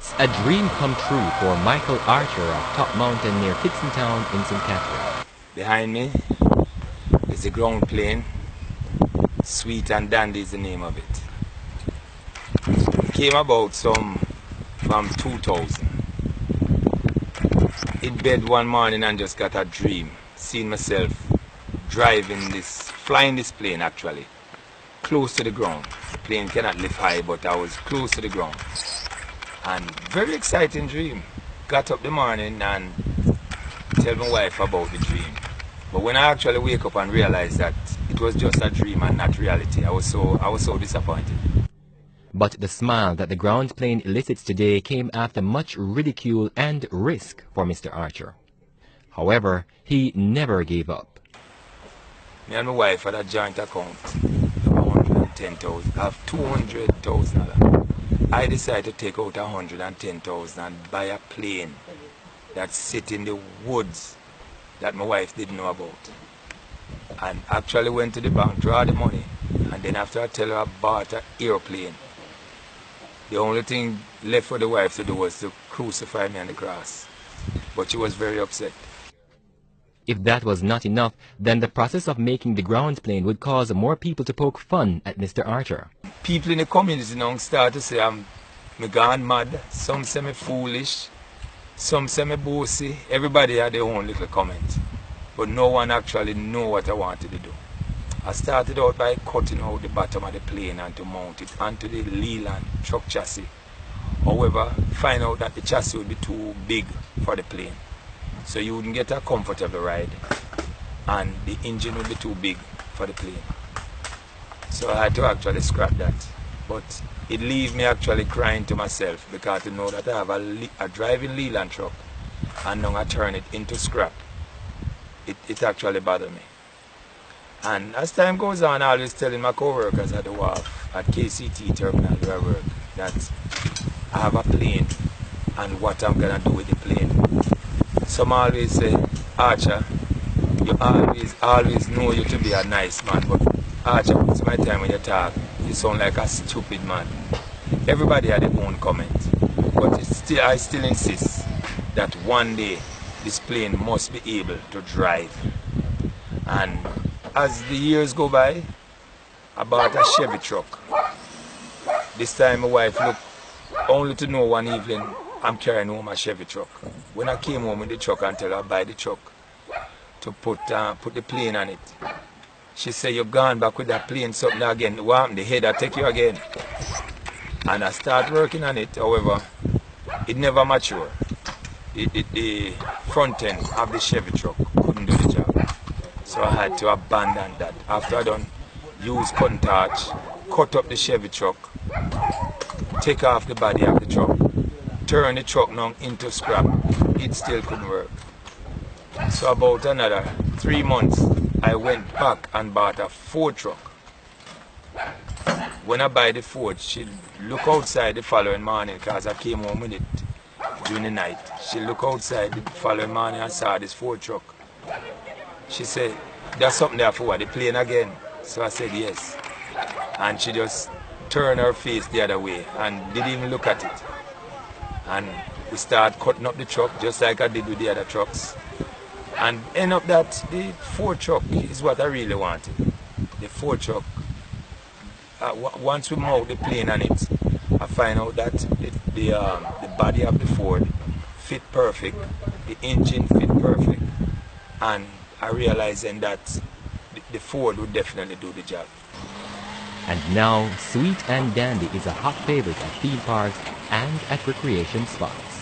It's a dream come true for Michael Archer of Top Mountain near Kidsontown in St. Catherine. Behind me is the ground plane. Sweet and Dandy is the name of it. It came about from 2000. In bed one morning and just got a dream, seeing myself flying this plane actually, close to the ground. The plane cannot lift high, but I was close to the ground. And very exciting dream. Got up the morning and tell my wife about the dream. But when I actually wake up and realize that it was just a dream and not reality, I was so disappointed. But the smile that the ground plane elicits today came after much ridicule and risk for Mr. Archer. However, he never gave up. Me and my wife had a joint account of 110,000. I have 200,000. I decided to take out 110,000 and buy a plane that sit in the woods that my wife didn't know about. And actually went to the bank, draw the money, and then after I tell her I bought an airplane, the only thing left for the wife to do was to crucify me on the cross. But she was very upset. If that was not enough, then the process of making the ground plane would cause more people to poke fun at Mr. Archer. People in the community now start to say I'm gone mad, some say me foolish, some say me bossy. Everybody had their own little comment. But no one actually know what I wanted to do. I started out by cutting out the bottom of the plane and to mount it onto the Leland truck chassis. However, find out that the chassis would be too big for the plane. So you wouldn't get a comfortable ride and the engine would be too big for the plane. So I had to actually scrap that. But it leaves me actually crying to myself because to know that I have a driving Leland truck and now I turn it into scrap. It actually bothered me. And as time goes on, I always telling my co-workers at the wharf at KCT terminal where I work that I have a plane and what I'm gonna do with the plane. Some always say, Archer, you always know you to be a nice man, but Archer, most of my time when you talk, you sound like a stupid man. Everybody had their own comment, but I still insist that one day this plane must be able to drive. And as the years go by, I bought a Chevy truck. This time my wife looked only to know one evening I'm carrying home a Chevy truck. When I came home with the truck and tell her I buy the truck to put the plane on it, she said, "You're gone back with that plane something again. What happened? The head I take you again." And I start working on it. However, it never matured. The front end of the Chevy truck couldn't do the job. So I had to abandon that. After I done use cutting torch, cut up the Chevy truck, take off the body of the truck, turn the truck now into scrap, it still couldn't work. So about another 3 months, I went back and bought a Ford truck. When I buy the Ford, she look outside the following morning because I came home with it during the night. She look outside the following morning and saw this Ford truck. She said, "There's something there for what, the plane again?" So I said, "Yes." And she just turned her face the other way and didn't even look at it. And we started cutting up the truck just like I did with the other trucks. And end up that the Ford truck is what I really wanted. The Ford truck, once we mount the plane on it, I find out that the body of the Ford fit perfect, the engine fit perfect, and I realized then that the Ford would definitely do the job. And now, Sweet and Dandy is a hot favorite at theme parks and at recreation spots.